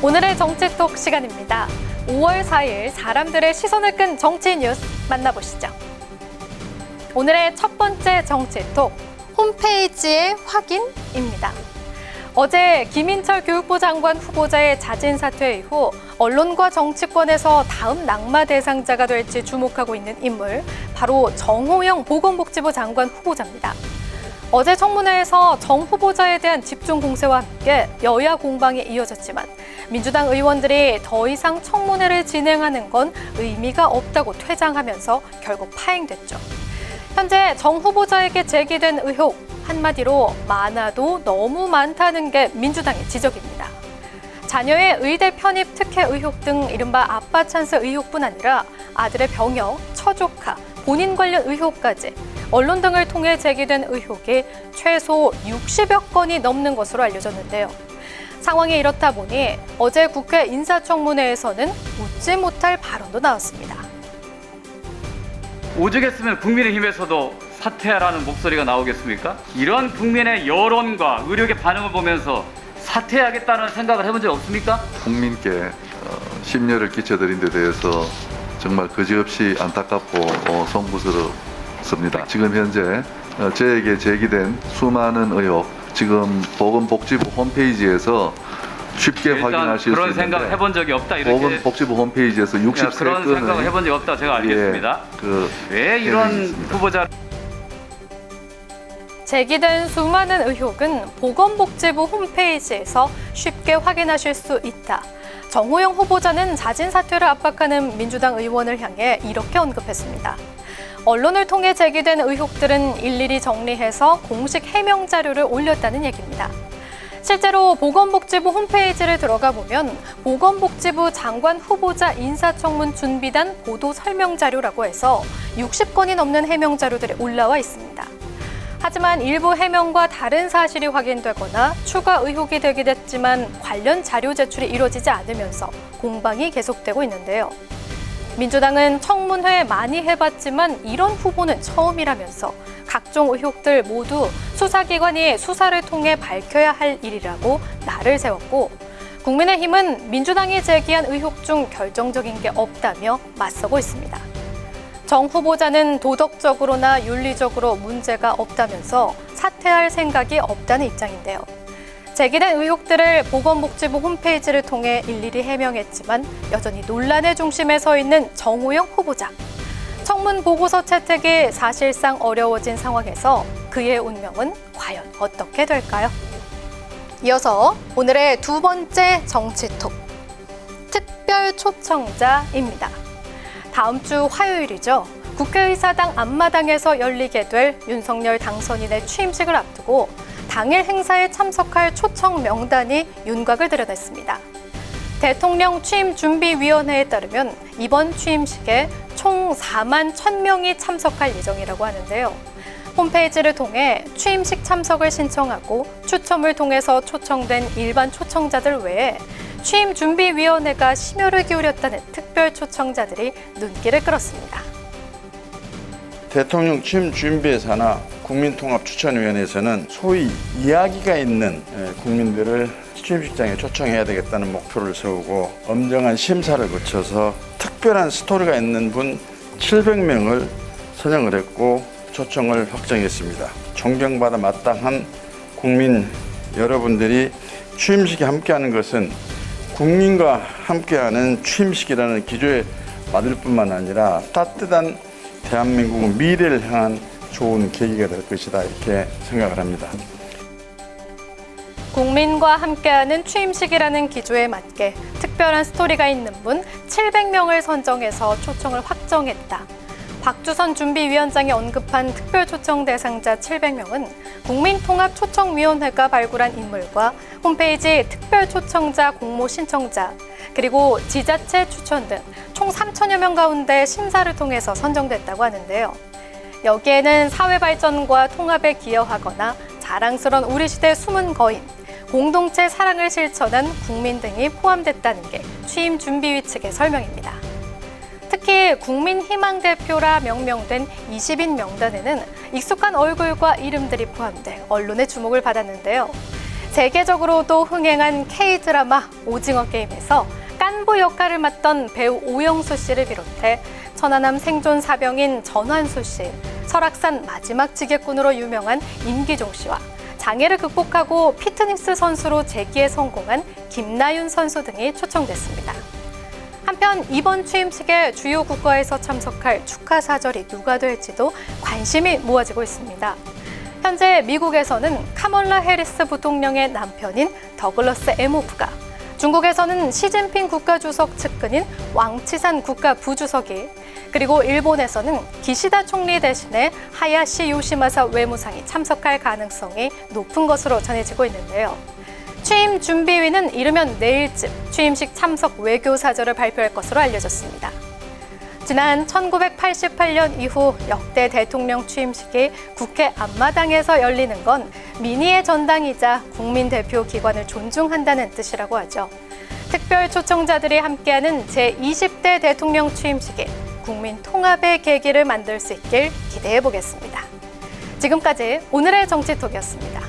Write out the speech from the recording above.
오늘의 정치톡 시간입니다. 5월 4일 사람들의 시선을 끈 정치 뉴스 만나보시죠. 오늘의 첫 번째 정치톡, 홈페이지의 확인입니다. 어제 김인철 교육부 장관 후보자의 자진 사퇴 이후 언론과 정치권에서 다음 낙마 대상자가 될지 주목하고 있는 인물, 바로 정호영 보건복지부 장관 후보자입니다. 어제 청문회에서 정 후보자에 대한 집중 공세와 함께 여야 공방이 이어졌지만 민주당 의원들이 더 이상 청문회를 진행하는 건 의미가 없다고 퇴장하면서 결국 파행됐죠. 현재 정 후보자에게 제기된 의혹, 한마디로 많아도 너무 많다는 게 민주당의 지적입니다. 자녀의 의대 편입 특혜 의혹 등 이른바 아빠 찬스 의혹뿐 아니라 아들의 병역, 처조카, 본인 관련 의혹까지 언론 등을 통해 제기된 의혹이 최소 60여 건이 넘는 것으로 알려졌는데요. 상황이 이렇다 보니 어제 국회 인사청문회에서는 웃지 못할 발언도 나왔습니다. 오죽했으면 국민의힘에서도 사퇴하라는 목소리가 나오겠습니까? 이런 국민의 여론과 의료계 반응을 보면서 사퇴하겠다는 생각을 해본 적 없습니까? 국민께 심려를 끼쳐드린 데 대해서 정말 그지없이 안타깝고 송구스럽습니다. 지금 현재 저에게 제기된 수많은 의혹, 지금 보건복지부 홈페이지에서 쉽게 확인하실 수 있는데 그런 생각 해본 적이 없다 이렇게 보건복지부 홈페이지에서 63건의 그런 생각을 해본 적이 없다 제가 알겠습니다. 왜 이런 후보자 제기된 수많은 의혹은 보건복지부 홈페이지에서 쉽게 확인하실 수 있다. 정호영 후보자는 자진 사퇴를 압박하는 민주당 의원을 향해 이렇게 언급했습니다. 언론을 통해 제기된 의혹들은 일일이 정리해서 공식 해명 자료를 올렸다는 얘기입니다. 실제로 보건복지부 홈페이지를 들어가 보면 보건복지부 장관 후보자 인사청문 준비단 보도 설명 자료라고 해서 60건이 넘는 해명 자료들이 올라와 있습니다. 하지만 일부 해명과 다른 사실이 확인되거나 추가 의혹이 되기도 했지만 관련 자료 제출이 이루어지지 않으면서 공방이 계속되고 있는데요. 민주당은 청문회 많이 해봤지만 이런 후보는 처음이라면서 각종 의혹들 모두 수사기관이 수사를 통해 밝혀야 할 일이라고 날을 세웠고, 국민의힘은 민주당이 제기한 의혹 중 결정적인 게 없다며 맞서고 있습니다. 정 후보자는 도덕적으로나 윤리적으로 문제가 없다면서 사퇴할 생각이 없다는 입장인데요. 제기된 의혹들을 보건복지부 홈페이지를 통해 일일이 해명했지만 여전히 논란의 중심에 서 있는 정호영 후보자. 청문 보고서 채택이 사실상 어려워진 상황에서 그의 운명은 과연 어떻게 될까요? 이어서 오늘의 두 번째 정치톡, 특별 초청자입니다. 다음 주 화요일이죠. 국회의사당 앞마당에서 열리게 될 윤석열 당선인의 취임식을 앞두고 당일 행사에 참석할 초청 명단이 윤곽을 드러냈습니다. 대통령 취임준비위원회에 따르면 이번 취임식에 총 4만 1,000명이 참석할 예정이라고 하는데요. 홈페이지를 통해 취임식 참석을 신청하고 추첨을 통해서 초청된 일반 초청자들 외에 취임준비위원회가 심혈을 기울였다는 특별 초청자들이 눈길을 끌었습니다. 대통령 취임준비회사나 국민통합추천위원회에서는 소위 이야기가 있는 국민들을 취임식장에 초청해야 되겠다는 목표를 세우고 엄정한 심사를 거쳐서 특별한 스토리가 있는 분 700명을 선정을 했고 초청을 확정했습니다. 존경받아 마땅한 국민 여러분들이 취임식에 함께하는 것은 국민과 함께하는 취임식이라는 기조에 맞을 뿐만 아니라 따뜻한 대한민국 미래를 향한 좋은 계기가 될 것이다 이렇게 생각을 합니다. 국민과 함께하는 취임식이라는 기조에 맞게 특별한 스토리가 있는 분 700명을 선정해서 초청을 확정했다. 박주선 준비위원장이 언급한 특별 초청 대상자 700명은 국민통합초청위원회가 발굴한 인물과 홈페이지 특별 초청자 공모 신청자, 그리고 지자체 추천 등 총 3,000여 명 가운데 심사를 통해서 선정됐다고 하는데요. 여기에는 사회 발전과 통합에 기여하거나 자랑스러운 우리 시대 숨은 거인, 공동체 사랑을 실천한 국민 등이 포함됐다는 게 취임 준비위 측의 설명입니다. 특히 국민희망대표라 명명된 20인 명단에는 익숙한 얼굴과 이름들이 포함돼 언론의 주목을 받았는데요. 세계적으로도 흥행한 K-드라마 오징어 게임에서 깐부 역할을 맡던 배우 오영수 씨를 비롯해 천안함 생존 사병인 전환수 씨, 설악산 마지막 지게꾼으로 유명한 임기종 씨와 장애를 극복하고 피트니스 선수로 재기에 성공한 김나윤 선수 등이 초청됐습니다. 한편 이번 취임식에 주요 국가에서 참석할 축하 사절이 누가 될지도 관심이 모아지고 있습니다. 현재 미국에서는 카멀라 해리스 부통령의 남편인 더글러스 에모프가, 중국에서는 시진핑 국가주석 측근인 왕치산 국가부주석이, 그리고 일본에서는 기시다 총리 대신에 하야시 요시마사 외무상이 참석할 가능성이 높은 것으로 전해지고 있는데요. 취임 준비위는 이르면 내일쯤 취임식 참석 외교 사절을 발표할 것으로 알려졌습니다. 지난 1988년 이후 역대 대통령 취임식이 국회 앞마당에서 열리는 건 민의의 전당이자 국민 대표 기관을 존중한다는 뜻이라고 하죠. 특별 초청자들이 함께하는 제20대 대통령 취임식이 국민 통합의 계기를 만들 수 있길 기대해 보겠습니다. 지금까지 오늘의 정치톡이었습니다.